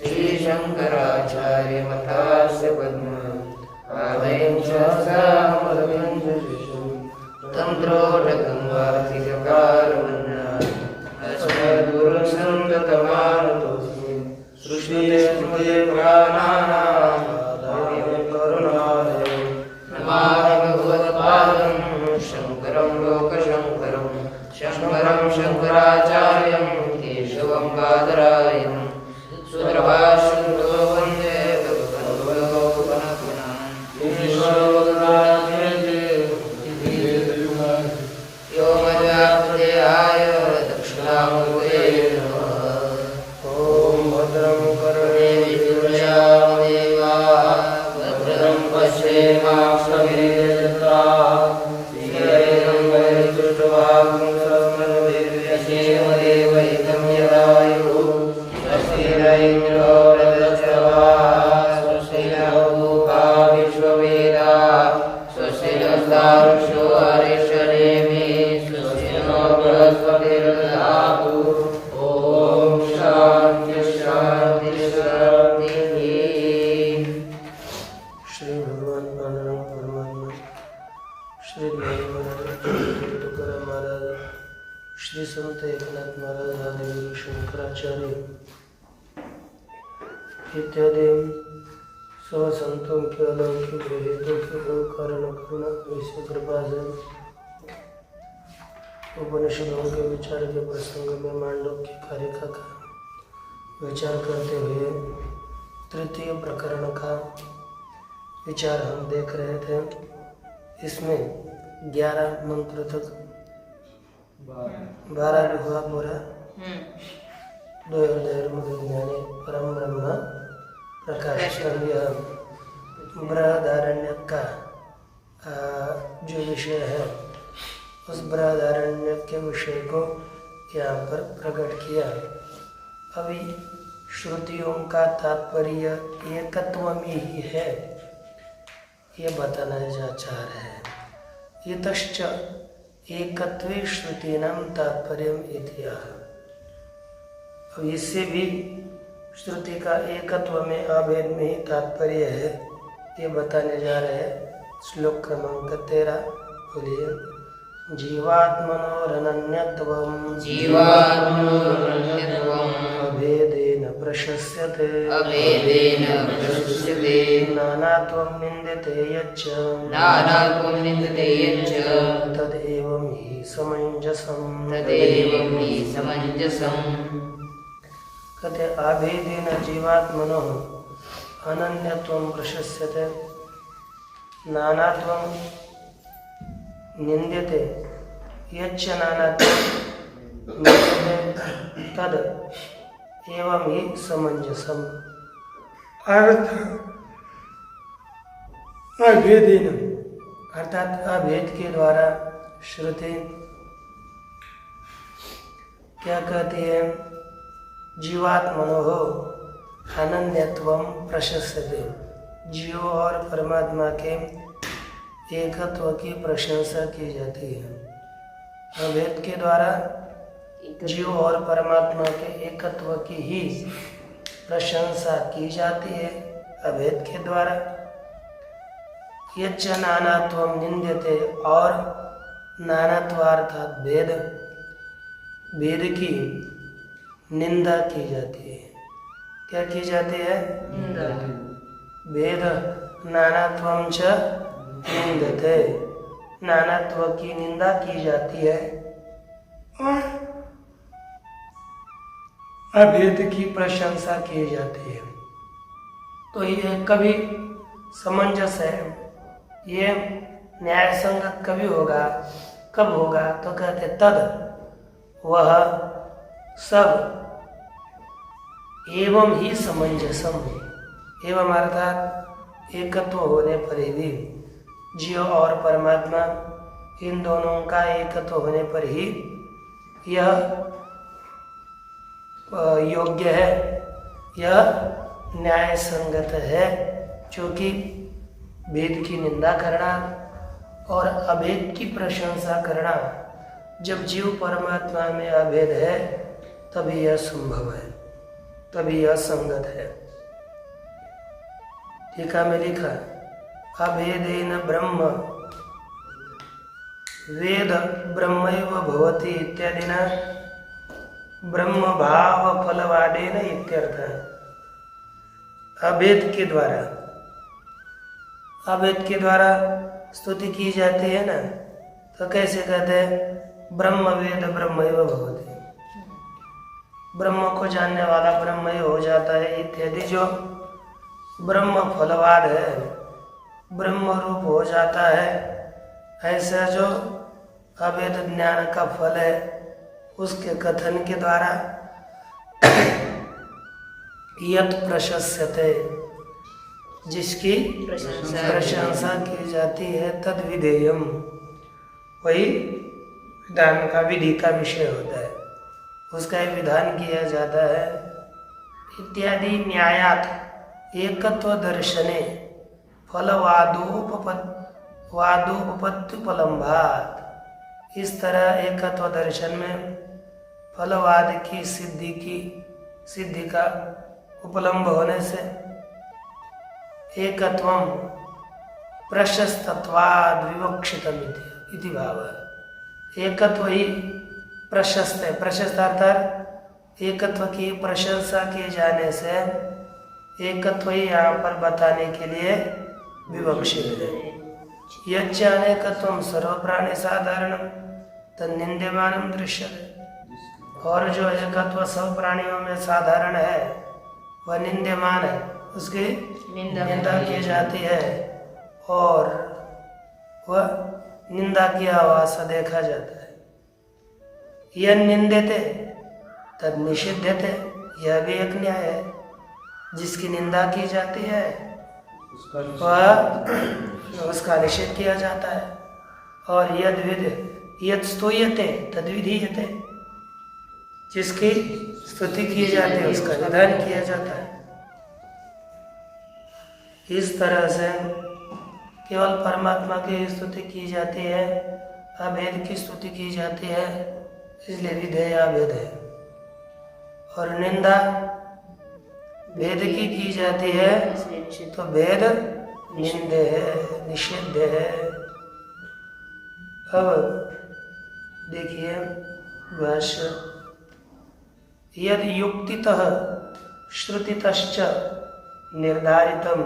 श्रीशङ्कराचार्यमठास्य पद्म आदयं च सामरं च शिशुं तन्त्रोटकं वार्तिककारमन्नात् अस्मद्गुरुं सन्ततमानतोऽस्मि सृष्टिते स्मृते पुराणानाम् आधारं करुणालयं नमामि भगवत्पादं शङ्करं लोकशङ्करं शङ्करं शङ्कराचार्यं केशवं बादरायणं सुप्रभाषन्तो वन्दे भगवन्तो पुनः पुनः यो मजापदेहाय दक्षिणामूर्ते नमः। ॐ भद्रं कर्णेभिर्यजत्राः भद्रं पश्येमाक्षभिर्यजत्राः श्रीहरिं वैष्णवागुंसस्मद्भिर्यसेमदेवैतं यदायुः स्वस्ति न इन्द्रो वृद्धश्रवाः स्वस्ति नः पूषा विश्ववेदाः स्वस्ति नस्तार्क्ष्यो अरिष्टनेमिः स्वस्ति नो बृहस्पतिर्दधातु। ॐ शान्ति शान्ति शान्तिः। श्री भगवान पांडुरंग परमात्मा, श्री तुकाराम महाराज, श्री संत एकनाथ महाराज आदि गुरु शंकराचार्य इत्यादि सब संतों के अलौकिक हेतु के कारण करुणा विश्व कृपा से उपनिषदों के विचार के प्रसंग में मांडव्य की कारिका का विचार करते हुए तृतीय प्रकरण का विचार हम देख रहे थे। इसमें 11 मंत्र तक 12 हुआ पूरा। दो ज्ञानी परम ब्रह्म प्रकाशितम, यह बृहदारण्यक का जो विषय है उस बृहदारण्यक के विषय को यहाँ पर प्रकट किया। अभी श्रुतियों का तात्पर्य एकत्व में ही है, ये बताना चाह रहे हैं। इतश्च एकत्वे श्रुतीनां तात्पर्यम इत्याह। अब इससे भी श्रुति का एकत्व में अभेद में ही तात्पर्य है, ये बताने जा रहे हैं। श्लोक क्रमांक 13 बोलिए। जीवात्मनोरनन्यत्वं अभेदेन प्रशस्यते नानात्वं निन्द्यते यच्च तदेवं हि समञ्जसम्। कहते अभेदेन जीवात्मनो अनन्यत्वं प्रशस्यते नानात्वं निन्द्यते यच्च नानात्वं निन्द्यते तद एवं ही समंजसम। अर्थ अभेदेन अर्थात अभेद के द्वारा श्रुति क्या कहती है? जीवात्मनो अनन्यत्वं प्रशस्यते, जीव और परमात्मा के एकत्व की प्रशंसा की जाती है। अभेद के द्वारा जीव और परमात्मा के एकत्व की ही प्रशंसा की जाती है। अभेद के द्वारा यच्च नानात्वं निन्द्यते, और नानात्व अर्थात भेद, भेद की निंदा की जाती है। क्या की जाती है? निंदा। भेद नानात्वं च निंदते, नानात्व की निंदा की जाती है और अभेद की प्रशंसा की जाती है। तो ये कभी समंजस है, ये न्याय संगत कभी होगा, कब होगा? तो कहते तद वह सब एवं ही समंजसम, एवं अर्थात एकत्व होने पर भी, जीव और परमात्मा इन दोनों का एकत्व होने पर ही यह योग्य है, यह न्याय संगत है। क्योंकि भेद की निंदा करना और अभेद की प्रशंसा करना, जब जीव परमात्मा में अभेद है तभी यह संभव है। तभी यह संगत है। टीका में लिखा अभेदेन ब्रह्म वेद ब्रह्मैव भवति इत्यादिना ब्रह्म भाव फलवादेन इत्यर्थ। अभेद के द्वारा स्तुति की जाती है ना, तो कैसे कहते हैं ब्रह्म वेद ब्रह्मैव भवति, ब्रह्म को जानने वाला ब्रह्म ही हो जाता है इत्यादि। जो ब्रह्म फलवाद है, ब्रह्म रूप हो जाता है, ऐसा जो अभेद ज्ञान का फल है उसके कथन के द्वारा यत् प्रशस्यते, जिसकी प्रशंसा की जाती है, तद विधेयम, वही विधान का विधि का विषय होता है, उसका एक विधान किया जाता है। इत्यादि न्यायात एकत्व दर्शने फलवादोपपत्त्युपलम्भात, इस तरह एकत्व दर्शन में फलवाद की सिद्धि का उपलम्ब होने से एकत्वम प्रशस्तत्वाद विवक्षितम इति भाव। एकत्व ही प्रशस्त है, प्रशस्त अर्थात एकत्व की प्रशंसा किए जाने से एकत्व ही यहाँ पर बताने के लिए विवक्षित है। यच्च अनेकत्वम सर्व प्राणी साधारणम तन्निंद्यमानम दृश्यते, और जो एकत्व सब प्राणियों में साधारण है वह निंद्यमान है, उसकी निंदा की जाती है और वह निंदा किया हुआ सा देखा जाता है। यह निंदते तद निषिध्यते, यह भी एक न्याय है। जिसकी निंदा की जाती है वह उसका निषेध किया जाता है। और यद स्तूयते तद विधीयते, जिसकी स्तुति की जाती है उसका विधान किया जाता है। इस तरह से केवल परमात्मा की स्तुति की जाती है, अभेद की स्तुति की जाती है, इसलिए विधेय अभेद है। और निंदा भेद की जाती है तो भेद निंदे है, निषिद्ध है। अब देखिए भाष्य, यद युक्तितः श्रुतितश्च निर्धारितम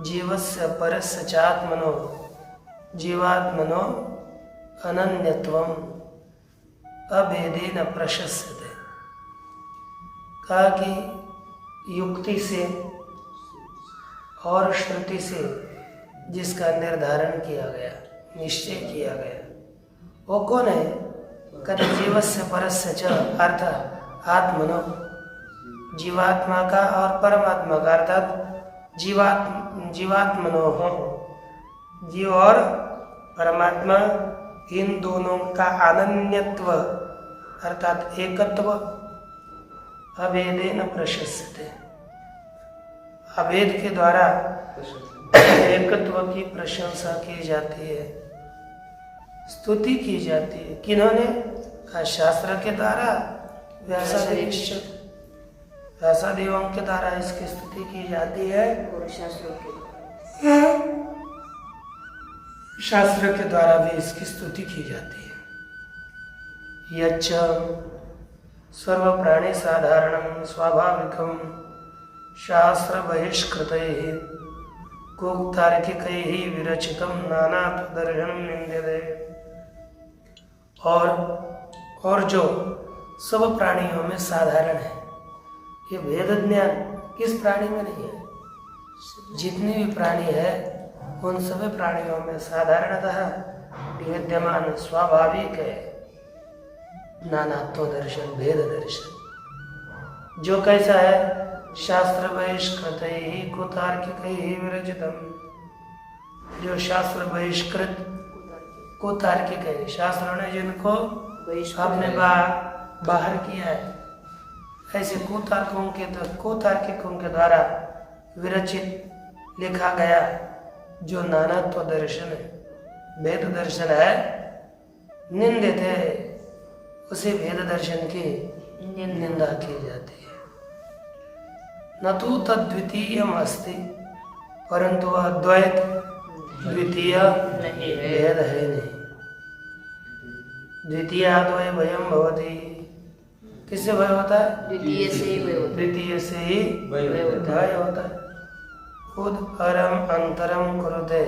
जीवस्य परस्य चात्मनो जीवात्मनो अनन्यत्वम अभेदेन प्रशस्यते। कहा कि युक्ति से और श्रुति से जिसका निर्धारण किया गया, निश्चय किया गया, वो कौन है? कहते जीवस्य परस्य च अर्थात आत्मनो, जीवात्मा का और परमात्मा का, अर्थात जीवात्मनो हो, जीव और परमात्मा इन दोनों का अनन्यत्व अर्थात एकत्व अभेदेन प्रशस्यते, अभेद के द्वारा एकत्व की प्रशंसा की जाती है, स्तुति की जाती है। किन्होंने? शास्त्र के द्वारा, व्यासादेवों के द्वारा इसकी स्तुति की जाती है, शास्त्र के द्वारा भी इसकी स्तुति की जाती है। यच्च सर्व प्राणी साधारणम स्वाभाविकम शास्त्र बहिष्कृतैः कोक्तार्किकैः विरचितम नाना दर्शनम निंद्यते। और जो सब प्राणियों में साधारण है, ये वेद ज्ञान किस प्राणी में नहीं है? जितने भी प्राणी है उन सभी प्राणियों में साधारणतः विद्यमान स्वाभाविक है नानात्व दर्शन, भेद दर्शन। जो कैसा है? शास्त्र बहिष्कृत ही कुतार्किक ही विरचितम, जो शास्त्र बहिष्कृत कुतार्किक है, शास्त्रों ने जिनको अपने बाहर किया है, ऐसे कुतार्किकों के द्वारा विरचित लिखा गया जो नानात्व दर्शन है, भेद दर्शन है, निंदित है, उसे भेद दर्शन की निंदा की जाती है। न तो तद्वितीयम अस्ति, परंतु वह द्वैत द्वितीय भेद है नहीं। द्वितीय द्वय भयम भवति, किससे भय होता है? द्वितीय से ही भय होता है। उद परम अंतरम कुरुते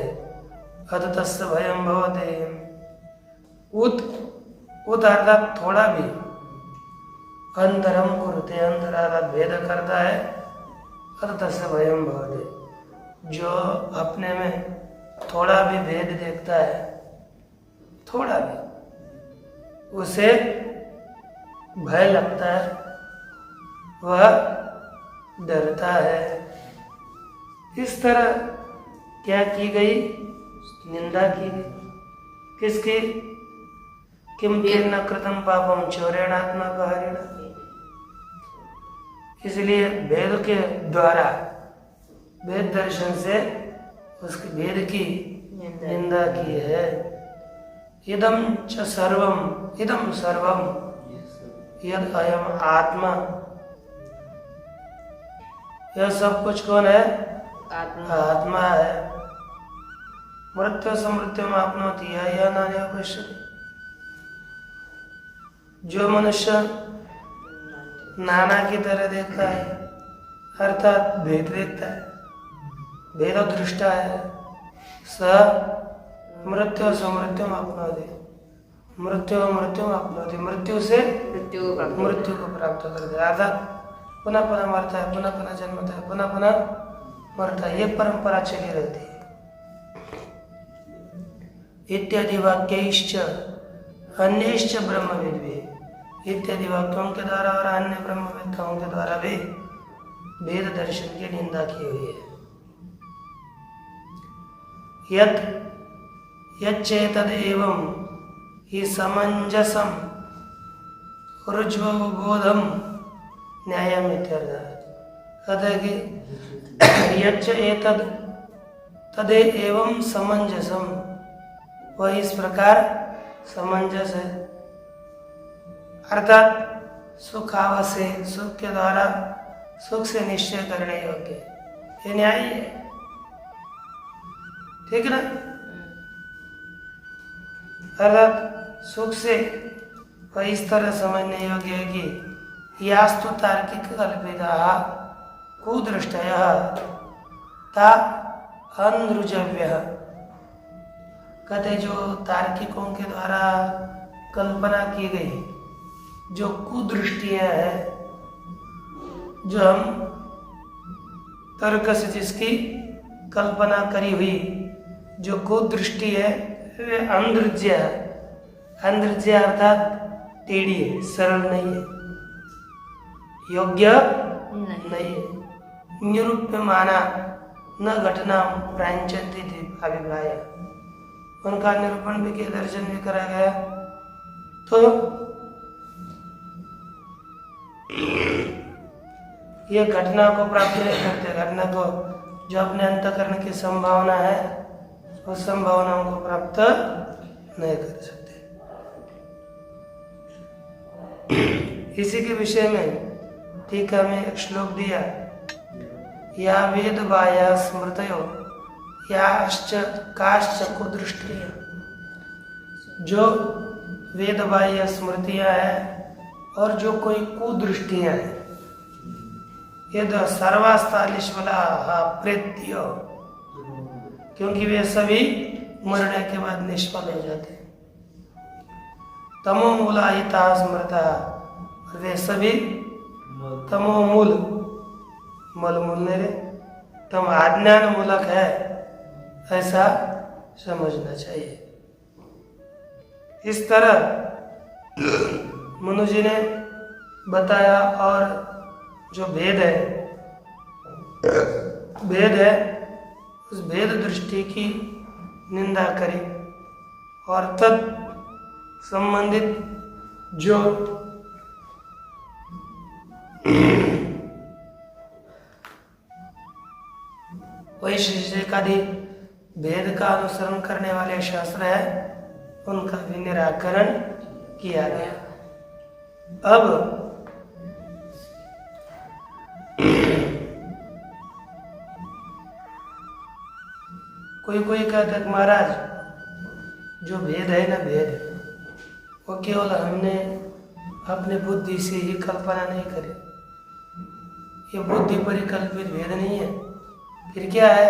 अत तस्य भयम भवति। उत अर्थात थोड़ा भी, अंतरम कुरुते अंतर अर्थात भेद करता है, अत तस्य भयम भवति, जो अपने में थोड़ा भी भेद देखता है, थोड़ा भी, उसे भय लगता है, वह डरता है। इस तरह क्या की गई? निंदा की गई। किसकी? किम किन्न कृतम पापम चौरेणात्मकहरेण। इसलिए वेद के द्वारा, वेद दर्शन से उसके भेद की निंदा की है। इदम च सर्वम, इदम सर्वम यद अयम आत्मा, यह सब कुछ कौन है? आत्मा है। मृत्यु समृत्यु आपनोति यह नान्य पश्यति। जो मनुष्य नाना की तरह देखता है, अर्थात भेद देखता है, भेद दृष्टा है, स मृत्यु समृत्यु आपनोति, मृत्यु आपनोति, मृत्यु से मृत्यु को प्राप्त करते, अर्थात पुनः पुनः मरता है, पुनः पुनः जन्मता है, पुनः पुनः मरता है। ये परंपरा चली रहती है। इत्यादि वाक्यैश्च अन्यैश्च ब्रह्मविद्भिः, इत्यादि वाक्यों के द्वारा और अन्य ब्रह्मविद्ताओं के द्वारा भी वेद दर्शन की निंदा की हुई है। यच्चेतद् एवं हि समंजसम ऋज्वो बोधम न्यायम इत्यर्थः। कहते हैं कि यच्च एतद् तदे एवं समंजसम, वह इस प्रकार समंजस है, अर्थात सुख आवश्य, सुख के द्वारा सुख से निश्चय करने योग्य, ये न्याय है। ठीक ना? अर्थात सुख से वह इस तरह समझने योग्य है कि यास्तु तार्किक कल्पिता कुदृष्टयः ता अनृजव्यः। कहते जो तार्किकों के द्वारा कल्पना की गई जो कुदृष्टियां हैं, जो हम तर्क से जिसकी कल्पना करी हुई जो कुदृष्टि है, वे अंधृज्य है। अंधृज्य अर्थात टेढ़ी है, सरल नहीं है, योग्य नहीं है। निरूप्य माना न घटना प्रांचंती थी अभिप्राय, उनका निरूपण भी के दर्शन भी करा गया। तो ये घटना को प्राप्त नहीं करते, घटना को जो अपने अंतःकरण की संभावना है उस संभावनाओं को प्राप्त नहीं कर सकते। इसी के विषय में टीका में एक श्लोक दिया, या वेद बाह्या स्मृतयो याश्च काश्च कुदृष्टिय। जो वेद बाह्य स्मृतियां हैं और जो कोई कुदृष्टियां हैं, ये तो सर्वास्तालिश्वला प्रेत्य, क्योंकि वे सभी मरने के बाद निष्फल हो जाते हैं। तमोमूलायिता स्मृता, वे सभी तमोमूल, मलमूल मेरे तम अज्ञान मूलक है, ऐसा समझना चाहिए। इस तरह मनु जी ने बताया। और जो भेद है उस भेद दृष्टि की निंदा करी और तद संबंधित जो वैशेषिक आदि भेद का अनुसरण करने वाले शास्त्र है, उनका भी निराकरण किया गया। अब कोई कहता है महाराज जो भेद है ना भेद वो केवल हमने अपने बुद्धि से ही कल्पना नहीं करी, ये बुद्धि परिकल्पित भेद नहीं है। फिर क्या है?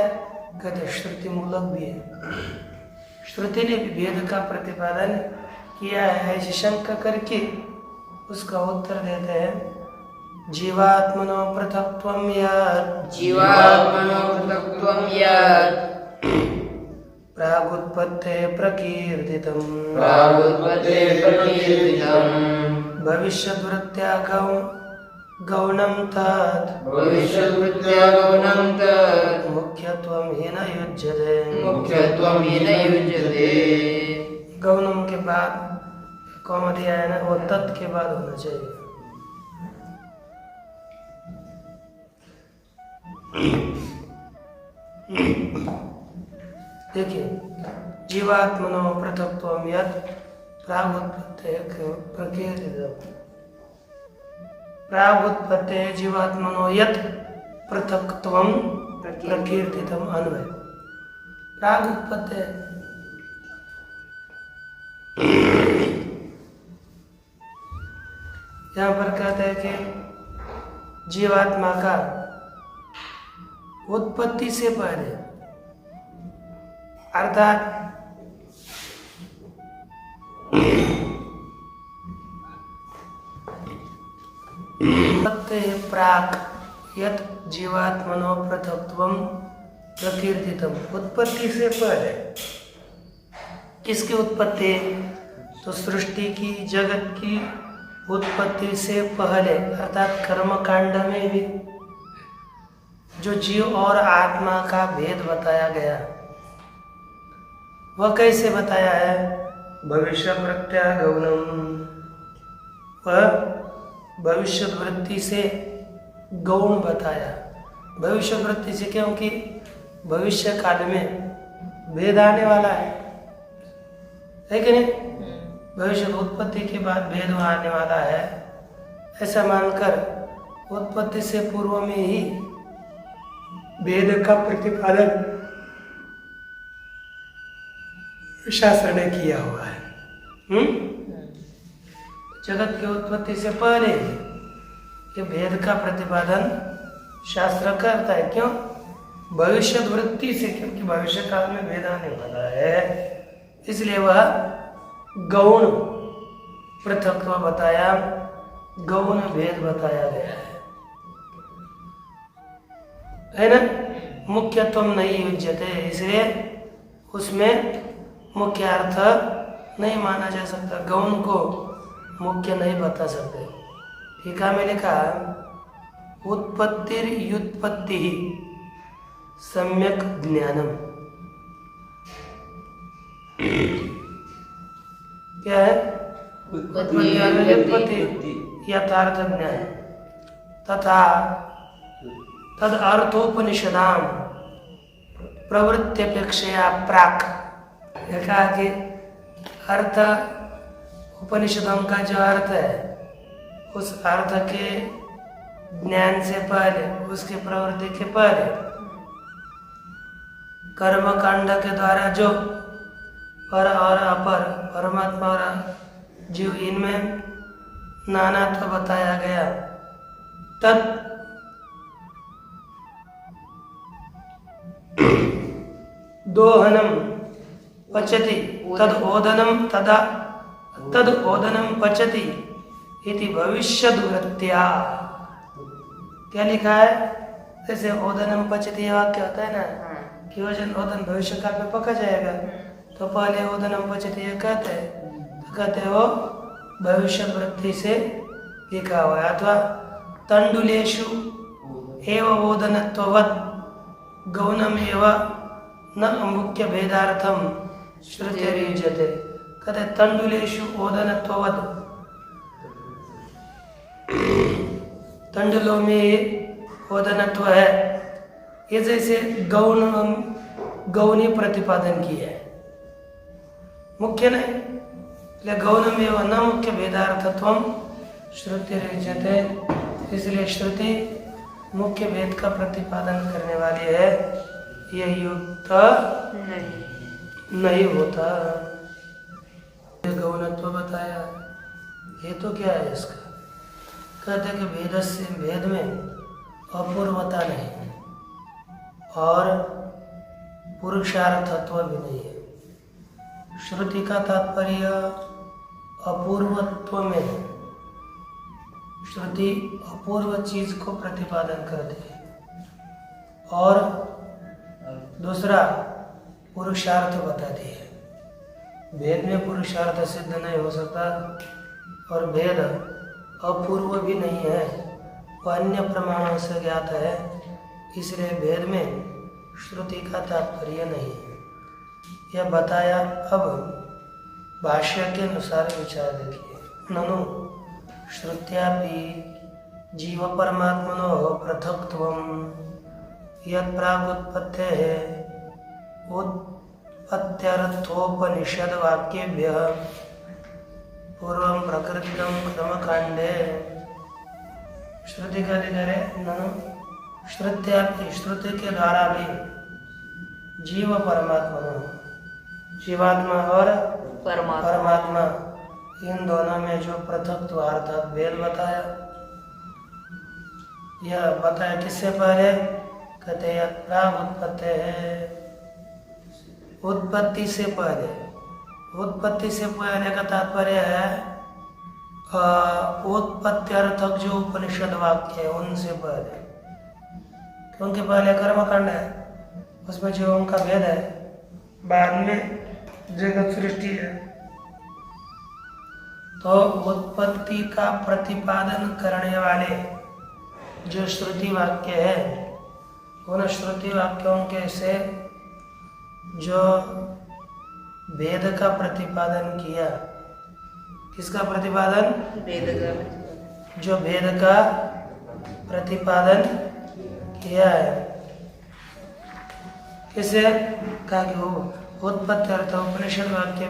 कहते श्रुति मूलक भी है, श्रुति ने भी भेद का प्रतिपादन किया है। ऐसी शंका करके उसका उत्तर देते हैं जीवात्मनो पृथक्त्वं यत् जीवात्मनो पृथक्त्वं यत् प्रागुत्पत्तेः प्रकीर्तितं भविष्यद्वृत्त्या गौणं तत् मुख्यत्वं हि न युज्यते। गौणम के बाद कौन दिया है ना, वो तत् के बाद होना चाहिए। देखिए जीवात्मनो पृथक्त्वं यत् प्रागुत्पत्तेः प्रकीर्तितं प्रागुत्पत्तेः जीवात्मनो यत् पृथक्त्वं प्रकीर्तितं अन्वय प्रागुत्पत्तेः यहाँ पर कहते हैं कि जीवात्मा का उत्पत्ति से पहले अर्थात प्राक यत् जीवात्मनो पृथक्त्वं प्रकीर्तितम, उत्पत्ति से पहले। किसकी उत्पत्ति? तो सृष्टि की, जगत की उत्पत्ति से पहले अर्थात कर्म कांड में भी जो जीव और आत्मा का भेद बताया गया वह कैसे बताया है? भविष्य प्रत्यागमनम, वह भविष्य वृत्ति से गौण बताया। भविष्य वृत्ति से क्योंकि भविष्य काल में भेद आने वाला है कि नहीं? भविष्य उत्पत्ति के बाद भेद आने वाला है, ऐसा मानकर उत्पत्ति से पूर्व में ही भेद का प्रतिपादन शास्त्र ने किया हुआ है। जगत की उत्पत्ति से पहले ये भेद का प्रतिपादन शास्त्र करता है। क्यों? भविष्य वृत्ति से, क्योंकि भविष्य काल में भेद आने वाला है, इसलिए वह गौण पृथक्त्व बताया, गौण भेद बताया गया है ना। मुख्यत्वम नहीं युज्यते, इसलिए उसमें मुख्य अर्थ नहीं माना जा सकता, गौण को मुख्य नहीं बता सकते। टीका में लिखा उत्पत्तिर युत्पत्ति ही सम्यक ज्ञानम। क्या है? उत्पत्ति यथार्थ ज्ञान तथा तद अर्थोपनिषदाम प्रवृत्त्यपेक्षया प्राक। कहा कि अर्थ, उपनिषदों का जो अर्थ है उस अर्थ के ज्ञान से पहले, उसकी प्रवृत्ति के पहले कर्म कांड के द्वारा जो पर और अपर, परमात्मा और जीव, इनमें नानात्व बताया गया, तद दोहनम पचति तद ओदनम तदा तद ओदनम पचति इति भविष्यद्वृत्त्या। क्या लिखा है? जैसे ओदनम पचति वाक्य होता है ना कि ओदन भविष्य काल में पका जाएगा, तो पहले ओदनम पचति ये कहते हैं, तो कहते हो भविष्य वृत्ति से लिखा हुआ है। अथवा तंडुलेषु एव ओदनत्ववत् गौणम एव न मुख्य भेदार्थम श्रुतिर्युज्यते। कहते तंडुलेषु ओदनत्ववत्, तंडुलों में ओदनत्व है, ये जैसे गौणी प्रतिपादन किया है, मुख्य नहीं। गौणम एवं न मुख्य भेदार्थत्वम श्रुतिर्युज्यते, इसलिए श्रुति मुख्य भेद का प्रतिपादन करने वाली है, यह युक्त नहीं। नहीं होता। गौणत्व बताया, ये तो क्या है इसका? कहते कि भेद से भेद में अपूर्वता नहीं है और पुरुषार्थत्व भी नहीं है। श्रुति का तात्पर्य अपूर्वत्व में है। श्रुति अपूर्व चीज को प्रतिपादन करती है और दूसरा पुरुषार्थ बताती है। भेद में पुरुषार्थ सिद्ध नहीं हो सकता और भेद अपूर्व भी नहीं है, वो अन्य प्रमाणों से ज्ञात है, इसलिए भेद में श्रुति का तात्पर्य नहीं है। यह बताया। अब भाष्य के अनुसार विचार देखिए। ननु श्रुत्यापि जीव परमात्मनो पृथक्त्वं यत् प्रागुत्पत्तेः उत्पत्त्यर्थोपनिषद वाक्येभ्यः पूर्वं प्रकृतिं कर्मकांडे। श्रुति का अधिकार है। ननु श्रुत्यापि, श्रुति के द्वारा भी जीव परमात्मा, जीवात्मा और परमात्मा इन दोनों में जो पृथक्त्व अर्थात भेद बताया, यह बताया किससे पहले? कहते हैं प्रागुत्पत्ति है, उत्पत्ति से पहले। उत्पत्ति से पहले का तात्पर्य है उत्पत्त्यर्थक जो उपनिषद वाक्य है उनसे पहले, क्योंकि पहले कर्मकांड है, उसमें जो उनका भेद है, बाद में जगत सृष्टि है। तो उत्पत्ति का प्रतिपादन करने वाले जो श्रुति वाक्य है, उन श्रुति वाक्यों के से जो भेद का प्रतिपादन किया। किसका प्रतिपादन? वेद का। जो भेद का प्रतिपादन किया है, किसे? कहा कि वो उत्पत्त्यर्थ उपनिषद वाक्य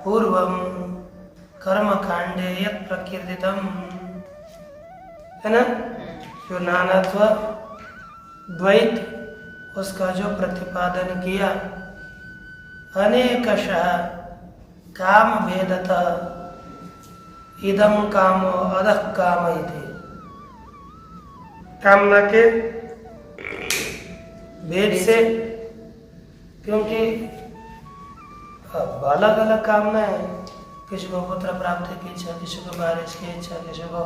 पूर्वम कर्म कांडे यत् प्रकीर्तितम, है ना? जो नानात्व द्वैत उसका जो प्रतिपादन किया, अनेकशः काम भेदतः इदम कामो अधः काम इति। कामना के भेद से, क्योंकि अलग अलग कामना है। किसी को पुत्र प्राप्ति की इच्छा, किसी को बारिश की इच्छा, किसी को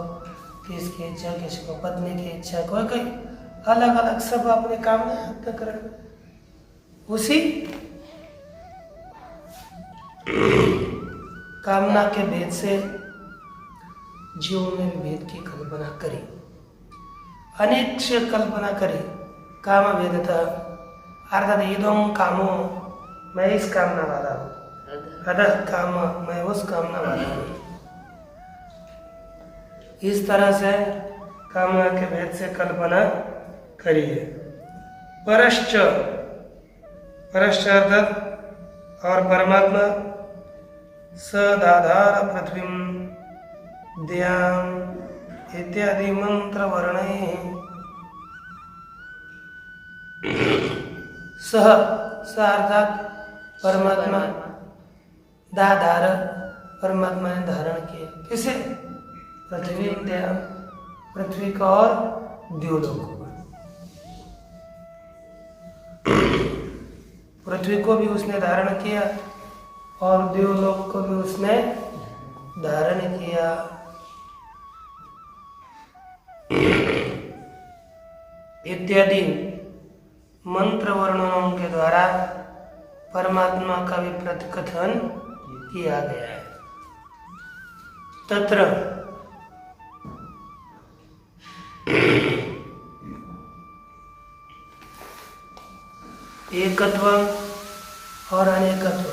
किसकी इच्छा, किसी को पत्नी की इच्छा, कोई कोई अलग अलग सब अपनी कामना व्यक्त कर। उसी कामना के भेद से जीव ने भेद की कल्पना करी, अनेक से कल्पना करी। काम भेदता अर्थात इदम कामो, मैं इस कामना वाला हूँ, अदह काम, मैं उस कामना वाला हूँ। इस तरह से कामना के भेद से कल्पना करिए। परश्च, परश्च अर्थात और परमात्मा सदाधार पृथ्वीं द्याम् इत्यादि मंत्र वर्णैः सह, स अर्थात परमात्मा, दाधार परमात्मा ने धारण किया। किसे? पृथ्वी द्याम्, पृथ्वी का और द्युलोक को। पृथ्वी को भी उसने धारण किया और देवलोक को भी उसने धारण किया। इत्यादि मंत्र वर्णनों के द्वारा परमात्मा का भी प्रतिकथन किया गया है। तत्र एकत्व और अनेकत्व,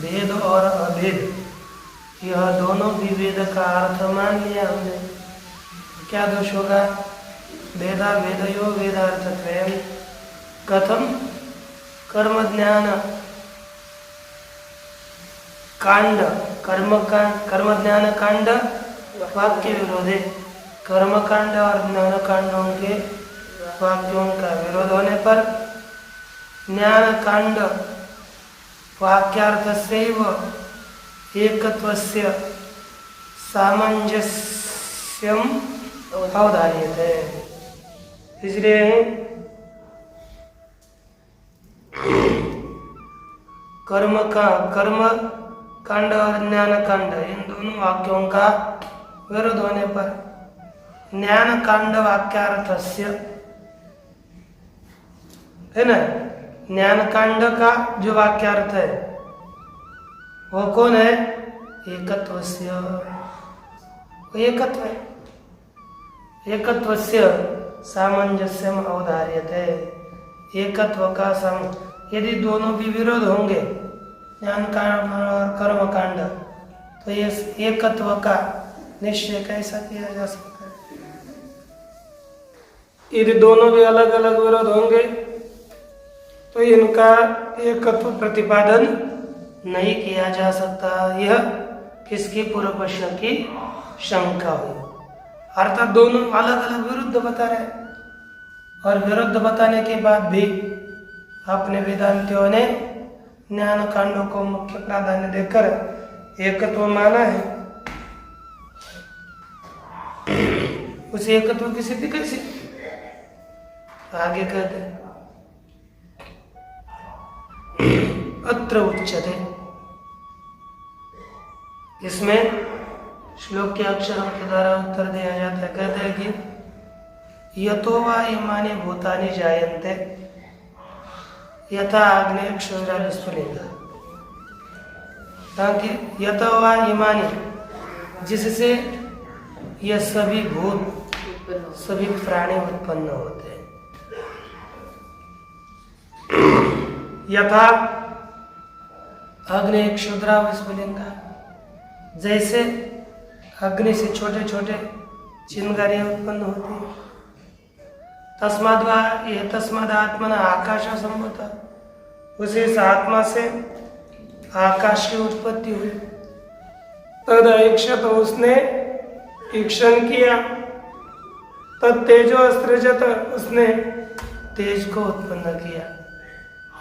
भेद और अभेद, यह दोनों भी वेद का अर्थ मान लिया हमने। क्या दोष होगा? वेदा वेदयो वेदार्थत्वेन कथम कर्म ज्ञान कांड, कर्म ज्ञान कांड वाक्य विरोधे, कर्म कांड और ज्ञान कांडों के वाक्यों का विरोध होने पर ज्ञान कांड वाक्यार्थस्यैव एकत्वस्य सामंजस्यम अवधार्यते। इसलिए कर्म कांड और ज्ञान कांड इन दोनों वाक्यों का विरोध होने पर ज्ञान कांड वाक्यार्थस्य है ना, ज्ञान कांड का जो वाक्यार्थ है वो कौन है? एकत्वस्य, एकत्व है। एकत्वस्य सामंजस्यम अवधार्यते। एकत्व का यदि दोनों भी विरोध होंगे ज्ञान कांड और कर्म कांड, तो ये एकत्व का निश्चय कैसा किया जा सकता है? यदि दोनों भी अलग अलग विरोध होंगे तो इनका एकत्व प्रतिपादन नहीं किया जा सकता। यह किसकी पूर्व प्रश्न की शंका हुई। अर्थात दोनों अलग अलग विरुद्ध बता रहे, और विरुद्ध बताने के बाद भी अपने वेदांतियों ने ज्ञान कांडों को मुख्य प्राधान्य देकर एकत्व माना है। उस एकत्व की सिद्धि कैसे? आगे कहते हैं अत्र उच्यते। इसमें श्लोक के अक्षरों के द्वारा उत्तर दिया जाता है। कहते हैं कि यतो वा इमानि भूतानि जायन्ते यथा आग्नेय क्षुद्रा विस्फुलिंगा। ताकि यतो वा इमानि, जिससे यह सभी भूत सभी प्राणी उत्पन्न होते हैं। यथा अग्नि क्षुद्रा विस्फुलिंगा, जैसे अग्नि से छोटे छोटे चिंगारियां उत्पन्न होती है। तस्माद आत्मना आकाश संभूता, उसी इस आत्मा से आकाश की उत्पत्ति हुई। तद ऐक्षत, उसने ईक्षण किया। तद तेजो असृजत, उसने तेज को उत्पन्न किया।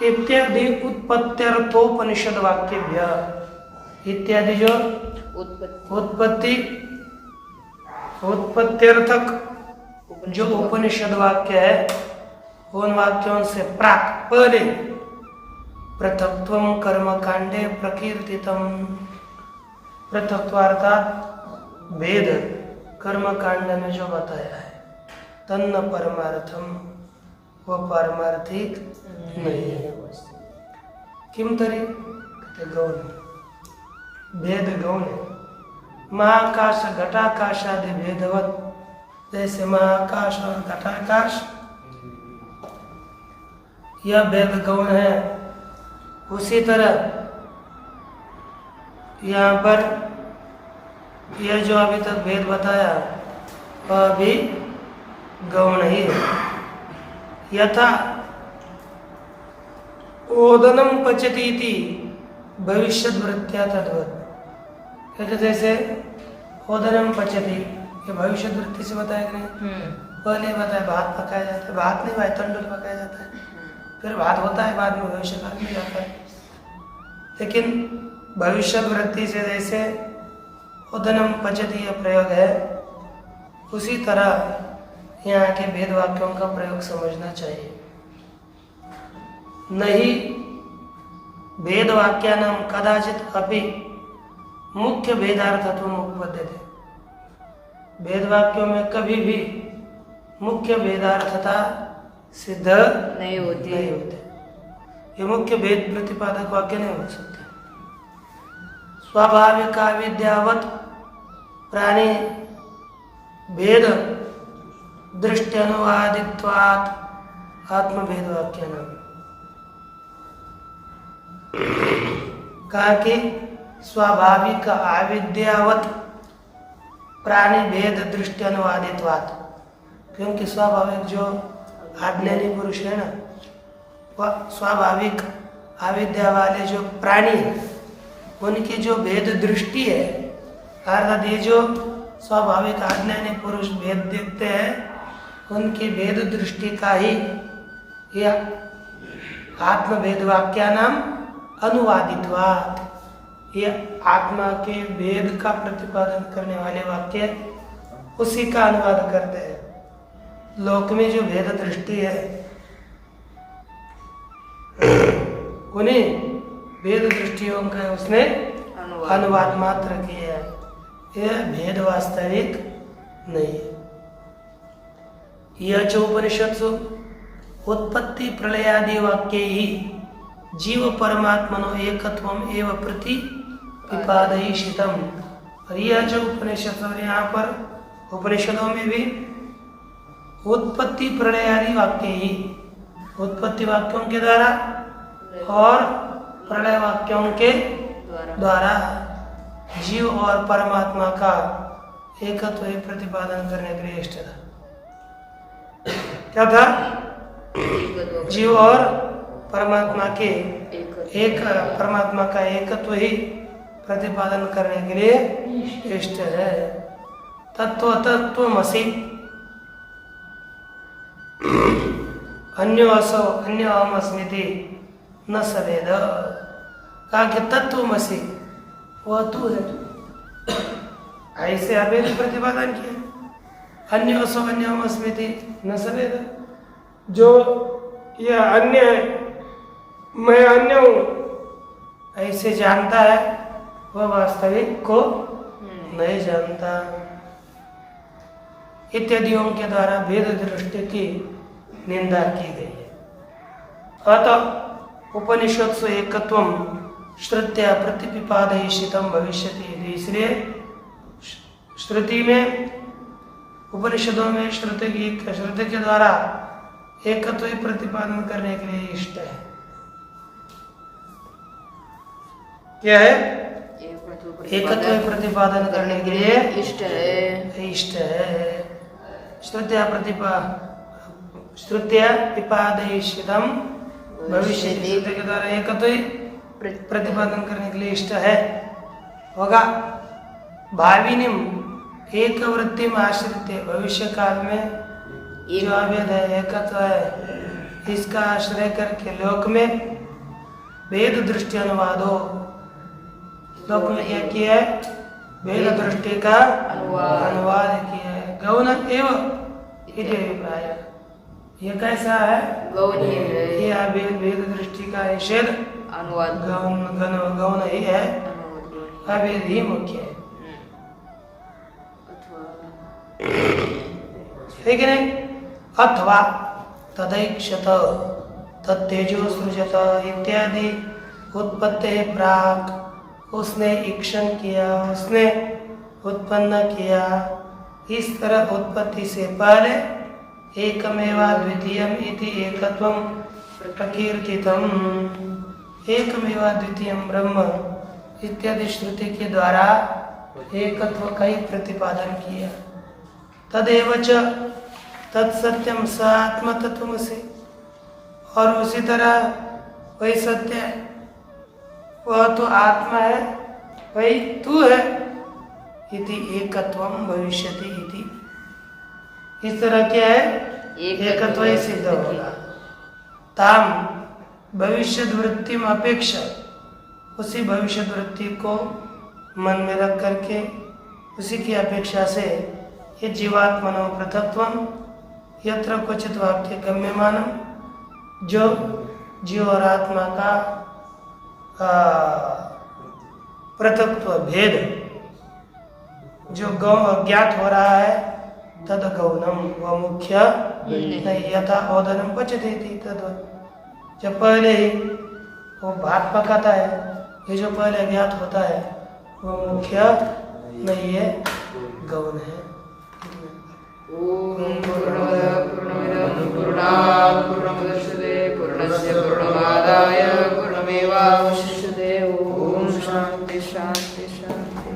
इत्यादि उत्पत्त्यर्थोपनिषद वाक्यभ्य, इत्यादि जो उत्पत्त्यर्थक जो उपनिषद वाक्य है उन वाक्यों से प्राक पहले पृथक्त्वं कर्म कांडे प्रकीर्तितम। पृथक्त्व अर्थात भेद कर्म कांड में जो बताया है, तन्न परमार्थम, वो पारमार्थिक नहीं है। किम तरी गौण, भेद गौण है। महाकाश घटाकाश आदि भेदवत, जैसे महाकाश और घटाकाश यह भेद गौण है, उसी तरह यहाँ पर यह जो अभी तक भेद बताया वह भी गौण ही है। यथा ओदनम पचतीति भविष्यद वृत्त्या तद्वत्, कहते जैसे ओदनम पचती, ये भविष्य वृत्ति से बताया कि नहीं? पहले बताया भात पकाया जाता है, भात नहीं भाई तंडुल पकाया जाता है, फिर भात होता है, बाद में भविष्य काल में जाता है। लेकिन भविष्य वृत्ति से जैसे ओदनम पचती यह प्रयोग है, उसी तरह यहाँ के भेद वाक्यों का प्रयोग समझना चाहिए। नहीं भेद वाक्यानां कदाचित अपि मुख्य भेदार्थत्वम् उपपद्यते। भेद वाक्यों में कभी भी मुख्य भेदार्थता सिद्ध नहीं होती। ये मुख्य भेद प्रतिपादक वाक्य नहीं हो सकते। स्वाभाविक अविद्यावत प्राणी भेद दृष्ट्यनुवादित्वात् आत्मभेद वाक्य नाम। कहा कि स्वाभाविक अविद्यावत प्राणी भेद दृष्टि अनुवादित्वात्, क्योंकि स्वाभाविक जो आज्ञानी पुरुष है ना, वह स्वाभाविक अविद्या वाले जो प्राणी है उनकी जो भेद दृष्टि है, अर्थात ये जो स्वाभाविक आज्ञानी पुरुष भेद देखते हैं उनके भेद दृष्टि का ही यह आत्मभेद वाक्या नाम अनुवादित्वात्, यह आत्मा के भेद का प्रतिपादन करने वाले वाक्य उसी का अनुवाद करते हैं। लोक में जो भेद दृष्टि है उन्हें भेद दृष्टियों का उसने अनुवाद मात्र किया है, यह भेद वास्तविक नहीं है। यह जो उपनिषत्सु उत्पत्ति प्रलयादि वाक्य ही जीव परमात्मनो एकत्वम एव प्रतिपादयिषितम, और यह जो उपनिषद और यहाँ पर उपनिषदों में भी उत्पत्ति प्रलयादि वाक्य ही, उत्पत्ति वाक्यों के द्वारा और प्रलय वाक्यों के द्वारा जीव और परमात्मा का एकत्व प्रतिपादन करने के लिए इष्ट था। क्या था? जीव और परमात्मा के एक परमात्मा का एकत्व ही प्रतिपादन करने के लिए इष्ट है। तत्व तत्वमसि अन्यो असो अन्य अहम अस्मिति न सवेद, कहा कि तत्वमसि वह तू है, ऐसे अभेद प्रतिपादन किया। अन्य असो अन्य अहम अस्मिति न सवेद, जो यह अन्य है मैं अन्य हूँ ऐसे जानता है वह वास्तविक को नहीं जानता। इत्यादियों के द्वारा भेद दृष्टि की निंदा की गई है। अतः उपनिषत्सु एकत्वम श्रुत्या प्रतिपिपादयिषितम भविष्यति, इसलिए श्रुति में उपनिषदों में श्रुति के द्वारा एकत्व प्रतिपादन करने के लिए इष्ट है। क्या है? एकत्व प्रतिपादन करने के लिए इष्ट है। श्रुत्या पिपादयिषितम भविष्यति, श्रुति के द्वारा एकत्व प्रतिपादन करने के लिए इष्ट है होगा। भाविनीम एक वृत्ति में आश्रित, भविष्य काल में जो अभेद है एकत्व है इसका आश्रय करके लोक में भेद दृष्टि अनुवादो, लोक में क्या किया है? भेद दृष्टि का अनुवाद किया है। गौण एवं अभिप्राय, ये कैसा है? गौण है, यह भेद दृष्टि का निषेध अनुवाद गौण ही है, अभेद ही मुख्य है। ठीक है नहीं? अथवा तदैक्षत तत्तेजो सृजत इत्यादि उत्पत्ति प्राक, उसने इक्षण किया, उसने उत्पन्न किया, इस तरह उत्पत्ति से पहले एकमेवा द्वितीयम इति एकत्वम प्रकीर्तितम, एकमेवा द्वितीयम ब्रह्म इत्यादि श्रुति के द्वारा एकत्व का ही प्रतिपादन किया। तदेव च तत्सत्यम स आत्म तत्वमसि, और उसी तरह वही सत्य है, वह तो आत्मा है, वही तू है। इति एकत्वम भविष्यति इति, इस तरह क्या है? एकत्व ही सिद्ध होगा। ताम भविष्य वृत्ति में अपेक्षा, उसी भविष्य वृत्ति को मन में रख करके उसी की अपेक्षा से ये जीवात्मनो पृथक्त्वम यत्र क्वचित वाक्य गम्यमानम, जो जीव और आत्मा का पृथक्त्व भेद जो ज्ञात हो रहा है, तद गौणम, वह मुख्य नहीं। यथा ओदनम पचते थी तद, जब पहले ही वो भात पकाता है, ये जो पहले ज्ञात होता है वो मुख्य नहीं है, गौण है। ओम पूर्णमदः पूर्णमिदं पूर्णात् पूर्णमुदच्यते पूर्णस्य पूर्णमादाय पूर्णमेवावशिष्यते। ओम शांति शांति शांति।